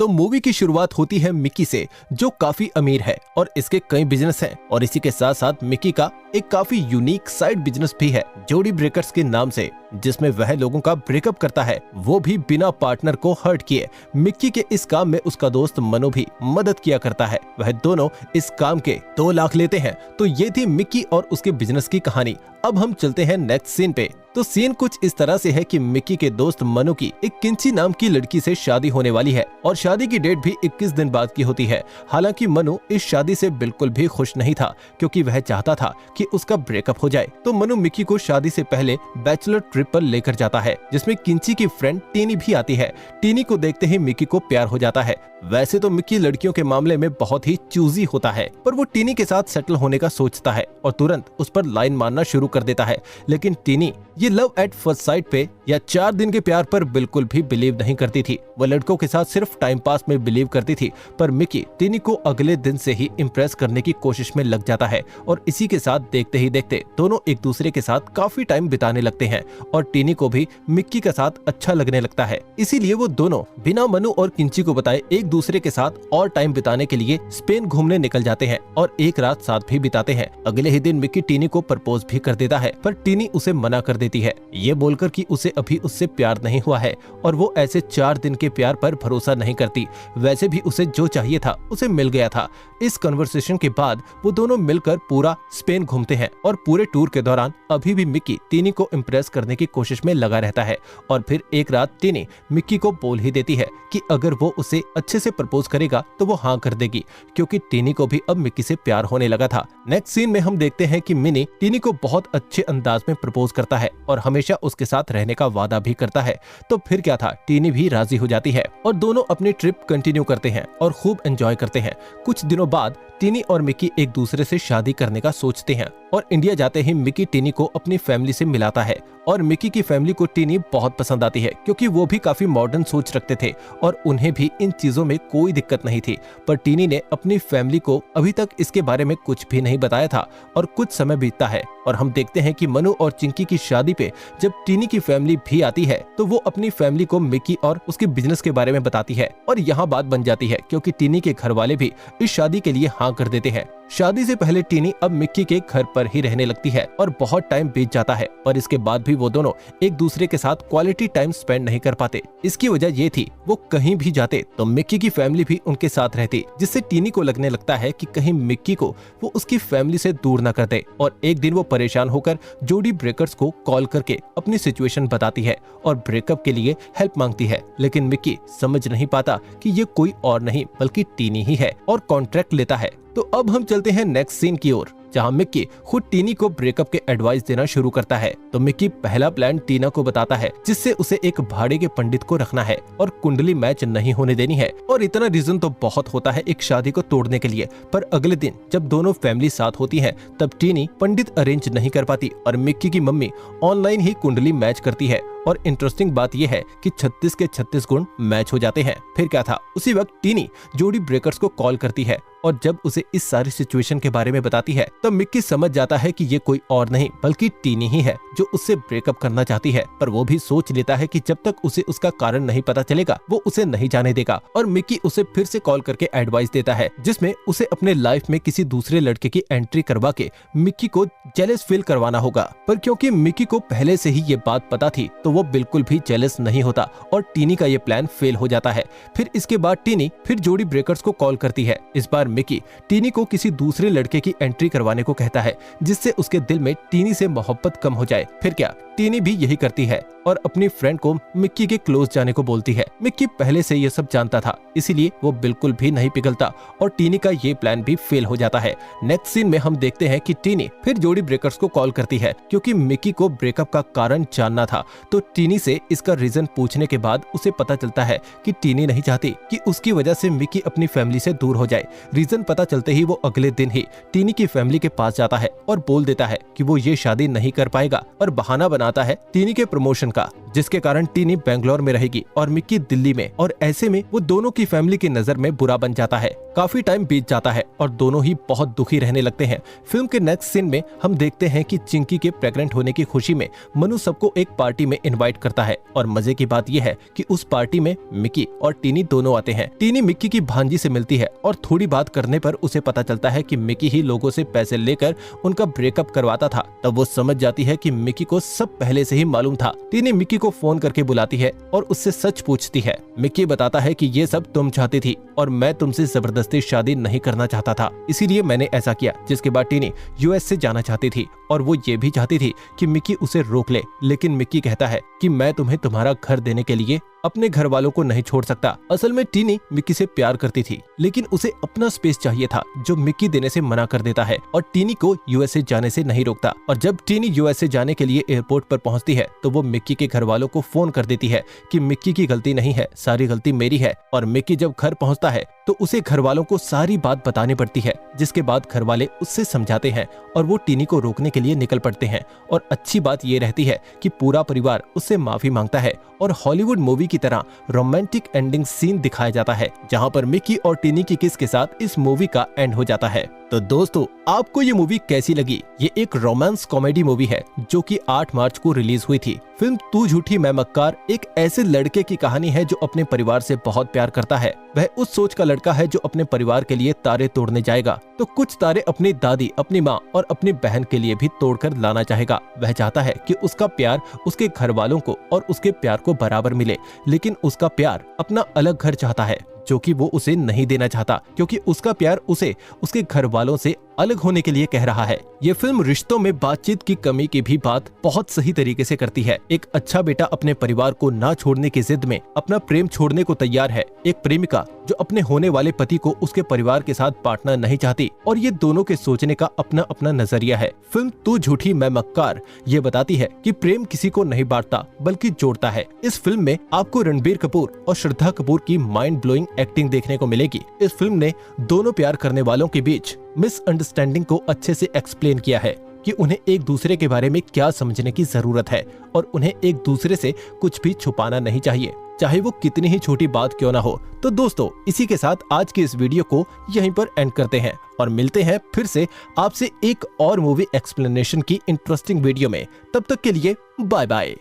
तो मूवी की शुरुआत होती है मिकी से, जो काफी अमीर है और इसके कई बिजनेस हैं और इसी के साथ साथ मिकी का एक काफी यूनिक साइड बिजनेस भी है जोड़ी ब्रेकर्स के नाम से, जिसमें वह लोगों का ब्रेकअप करता है, वो भी बिना पार्टनर को हर्ट किए। मिक्की के इस काम में उसका दोस्त मनु भी मदद किया करता है। वह दोनों इस काम के 2 लाख लेते हैं। तो ये थी मिक्की और उसके बिजनेस की कहानी। अब हम चलते हैं नेक्स्ट सीन पे। तो सीन कुछ इस तरह से है कि मिक्की के दोस्त मनु की एक किंची नाम की लड़की से शादी होने वाली है और शादी की डेट भी 21 दिन बाद की होती है। हालांकि मनु इस शादी से बिल्कुल भी खुश नहीं था, क्योंकि वह चाहता था कि उसका ब्रेकअप हो जाए। तो मनु मिक्की को शादी से पहले बैचलर ट्रिप पर लेकर जाता है, जिसमें किंची की फ्रेंड टीनी भी आती है। टीनी को देखते ही मिक्की को प्यार हो जाता है। वैसे तो मिक्की लड़कियों के मामले में बहुत ही चूजी होता है, पर वो टीनी के साथ सेटल होने का सोचता है और तुरंत उस पर लाइन मारना शुरू कर देता है। लेकिन टीनी ये लव एट फर्स्ट साइट पे या 4 दिन के प्यार पर बिल्कुल भी बिलीव नहीं करती थी। वो लड़कों के साथ सिर्फ टाइम पास में बिलीव करती थी। पर मिक्की टीनी को अगले दिन से ही इम्प्रेस करने की कोशिश में लग जाता है और इसी के साथ देखते ही देखते दोनों एक दूसरे के साथ काफी टाइम बिताने लगते हैं और टीनी को भी मिक्की का साथ अच्छा लगने लगता है। इसीलिए वो दोनों बिना मनु और किंची को बताए एक दूसरे के साथ और टाइम बिताने के लिए स्पेन घूमने निकल जाते हैं और एक रात साथ भी बिताते हैं। अगले ही दिन मिक्की टीनी को प्रपोज भी कर देता है, पर टीनी उसे मना कर देती है, ये बोलकर कि उसे अभी उससे प्यार नहीं हुआ है और वो ऐसे 4 दिन के प्यार पर भरोसा नहीं करती। वैसे भी उसे जो चाहिए था उसे मिल गया था। इस कन्वर्सेशन के बाद वो दोनों मिलकर पूरा स्पेन घूमते हैं और पूरे टूर के दौरान अभी भी मिक्की टीनी को इम्प्रेस करने की कोशिश में लगा रहता है। और फिर एक रात टीनी मिक्की को बोल ही देती है कि अगर वो उसे अच्छे से प्रपोज करेगा तो वो हाँ कर देगी, क्योंकि टीनी को भी अब मिक्की से प्यार होने लगा था। नेक्स्ट सीन में हम देखते हैं कि मिनी टीनी को बहुत अच्छे अंदाज में प्रपोज करता है और हमेशा उसके साथ रहने का वादा भी करता है। तो फिर क्या था, टीनी भी राजी हो जाती है और दोनों अपनी ट्रिप कंटिन्यू करते हैं और खूब एंजॉय करते हैं। कुछ दिनों बाद टीनी और मिक्की एक दूसरे से शादी करने का सोचते हैं और इंडिया जाते ही मिक्की टीनी को अपनी फैमिली से मिलाता है और मिक्की की फैमिली को टीनी बहुत पसंद आती है, क्योंकि वो भी काफी मॉडर्न सोच रखते थे और उन्हें भी इन चीजों में कोई दिक्कत नहीं थी। पर टीनी ने अपनी फैमिली को अभी तक इसके बारे में कुछ भी नहीं बताया था और कुछ समय बीतता है और हम देखते हैं कि मनु और चिंकी की शादी पे जब टीनी की फैमिली भी आती है तो वो अपनी फैमिली को मिक्की और उसके बिजनेस के बारे में बताती है और यहाँ बात बन जाती है, क्योंकि टीनी के घर वाले भी इस शादी के लिए हाँ कर देते हैं। शादी से पहले टीनी अब मिक्की के घर पर ही रहने लगती है और बहुत टाइम बीत जाता है, पर इसके बाद भी वो दोनों एक दूसरे के साथ क्वालिटी टाइम स्पेंड नहीं कर पाते। इसकी वजह ये थी, वो कहीं भी जाते तो मिक्की की फैमिली भी उनके साथ रहती, जिससे टीनी को लगने लगता है कि कहीं मिक्की को वो उसकी फैमिली से दूर न कर दे। और एक दिन वो परेशान होकर जोड़ी ब्रेकर्स को कॉल करके अपनी सिचुएशन बताती है और ब्रेकअप के लिए हेल्प मांगती है। लेकिन मिक्की समझ नहीं पाता कि ये कोई और नहीं बल्कि टीनी ही है और कॉन्ट्रैक्ट लेता है। तो अब हम चलते हैं नेक्स्ट सीन की ओर, जहां मिक्की खुद टीनी को ब्रेकअप के एडवाइस देना शुरू करता है। तो मिक्की पहला प्लान टीना को बताता है, जिससे उसे एक भाड़े के पंडित को रखना है और कुंडली मैच नहीं होने देनी है। और इतना रीजन तो बहुत होता है एक शादी को तोड़ने के लिए, पर अगले दिन जब दोनों फैमिली साथ होती है तब टीनी पंडित अरेंज नहीं कर पाती और मिक्की की मम्मी ऑनलाइन ही कुंडली मैच करती है। और इंटरेस्टिंग बात यह है कि 36 के 36 गुण मैच हो जाते हैं। फिर क्या था, उसी वक्त टीनी जोड़ी ब्रेकर्स को कॉल करती है और जब उसे इस सारी सिचुएशन के बारे में बताती है तब मिक्की समझ जाता है कि ये कोई और नहीं बल्कि टीनी ही है जो उससे ब्रेकअप करना चाहती है। पर वो भी सोच लेता है कि जब तक उसे उसका कारण नहीं पता चलेगा वो उसे नहीं जाने देगा। और मिक्की उसे फिर से कॉल करके एडवाइस देता है, जिसमें उसे अपने लाइफ में किसी दूसरे लड़के की एंट्री करवा के मिक्की को जेलस फील करवाना होगा। पर क्योंकि मिक्की को पहले से ही ये बात पता थी तो वो बिल्कुल भी जेलस नहीं होता और टीनी का ये प्लान फेल हो जाता है। फिर इसके बाद टीनी फिर जोड़ी ब्रेकर्स को कॉल करती है। इस बार मिक्की टीनी को किसी दूसरे लड़के की एंट्री करवाने को कहता है, जिससे उसके दिल में टीनी से मोहब्बत कम हो जाए। फिर क्या, टीनी भी यही करती है और अपनी फ्रेंड को मिक्की के क्लोज जाने को बोलती है। मिक्की पहले से ये सब जानता था, इसीलिए वो बिल्कुल भी नहीं पिघलता और टीनी का ये प्लान भी फेल हो जाता है। नेक्स्ट सीन में हम देखते हैं कि टीनी फिर जोड़ी ब्रेकर्स को कॉल करती है, क्योंकि मिक्की को ब्रेकअप का कारण जानना था। तो टीनी से इसका रीजन पूछने के बाद उसे पता चलता है कि टीनी नहीं चाहती कि उसकी वजह से मिक्की अपनी फैमिली से दूर हो जाए। रीजन पता चलते ही वो अगले दिन ही टीनी की फैमिली के पास जाता है और बोल देता है कि वो ये शादी नहीं कर पाएगा और बहाना बनाता है टीनी के प्रमोशन का, जिसके कारण टीनी बेंगलोर में रहेगी और मिक्की दिल्ली में, और ऐसे में वो दोनों की फैमिली की नजर में बुरा बन जाता है। काफी टाइम बीत जाता है और दोनों ही बहुत दुखी रहने लगते हैं। फिल्म के नेक्स्ट सीन में हम देखते हैं कि चिंकी के प्रेग्नेंट होने की खुशी में मनु सबको एक पार्टी में इनवाइट करता है, और मजे की बात यह है कि उस पार्टी में मिक्की और टीनी दोनों आते हैं। टीनी मिक्की की भांजी से मिलती है और थोड़ी बात करने पर उसे पता चलता है कि मिक्की ही लोगों से पैसे लेकर उनका ब्रेकअप करवाता था। तब वो समझ जाती है कि मिक्की को सब पहले से ही मालूम था। टीनी मिक्की को फोन करके बुलाती है और उससे सच पूछती है। मिक्की बताता है कि ये सब तुम चाहती थी और मैं तुमसे जबरदस्ती शादी नहीं करना चाहता था, इसीलिए मैंने ऐसा किया। जिसके बाद टीनी यूएस से जाना चाहती थी और वो ये भी चाहती थी कि मिक्की उसे रोक ले, लेकिन मिक्की कहता है कि मैं तुम्हें तुम्हारा घर देने के लिए अपने घर वालों को नहीं छोड़ सकता। असल में टीनी मिक्की से प्यार करती थी, लेकिन उसे अपना स्पेस चाहिए था जो मिक्की देने से मना कर देता है और टीनी को यूएसए जाने से नहीं रोकता। और जब टीनी यूएसए जाने के लिए एयरपोर्ट पर पहुंचती है तो वो मिक्की के घर वालों को फोन कर देती है कि मिक्की की गलती नहीं है, सारी गलती मेरी है। और मिक्की जब घर पहुंचता है तो उसे घर वालों को सारी बात बतानी पड़ती है, जिसके बाद घर वाले उससे समझाते हैं और वो टीनी को रोकने के लिए निकल पड़ते हैं। और अच्छी बात ये रहती है कि पूरा परिवार उससे माफी मांगता है और हॉलीवुड मूवी की तरह रोमांटिक एंडिंग सीन दिखाया जाता है, जहां पर मिक्की और टीनी की किस के साथ इस मूवी का एंड हो जाता है। तो दोस्तों, आपको ये मूवी कैसी लगी? ये एक रोमांस कॉमेडी मूवी है जो कि 8 मार्च को रिलीज हुई थी। फिल्म तू झूठी मैं मक्कार एक ऐसे लड़के की कहानी है जो अपने परिवार से बहुत प्यार करता है। वह उस सोच का लड़का है जो अपने परिवार के लिए तारे तोड़ने जाएगा तो कुछ तारे अपनी दादी, अपनी माँ और अपनी बहन के लिए भी तोड़कर लाना चाहेगा। वह चाहता है कि उसका प्यार उसके घर वालों को और उसके प्यार को बराबर मिले, लेकिन उसका प्यार अपना अलग घर चाहता है जो कि वो उसे नहीं देना चाहता, क्योंकि उसका प्यार उसे उसके घर वालों से अलग होने के लिए कह रहा है। ये फिल्म रिश्तों में बातचीत की कमी की भी बात बहुत सही तरीके से करती है। एक अच्छा बेटा अपने परिवार को ना छोड़ने की जिद में अपना प्रेम छोड़ने को तैयार है। एक प्रेमिका जो अपने होने वाले पति को उसके परिवार के साथ बांटना नहीं चाहती, और ये दोनों के सोचने का अपना अपना नजरिया है। फिल्म तू झूठी मैं मक्कार ये बताती है कि प्रेम किसी को नहीं बांटता बल्कि जोड़ता है। इस फिल्म में आपको रणबीर कपूर और श्रद्धा कपूर की माइंड ब्लोइंग एक्टिंग देखने को मिलेगी। इस फिल्म ने दोनों प्यार करने वालों के बीच मिसअंडरस्टैंडिंग को अच्छे से एक्सप्लेन किया है कि उन्हें एक दूसरे के बारे में क्या समझने की जरूरत है और उन्हें एक दूसरे से कुछ भी छुपाना नहीं चाहिए, चाहे वो कितनी ही छोटी बात क्यों ना हो। तो दोस्तों, इसी के साथ आज की इस वीडियो को यहीं पर एंड करते हैं और मिलते हैं फिर से आपसे एक और मूवी एक्सप्लेनेशन की इंटरेस्टिंग वीडियो में। तब तक के लिए बाय बाय।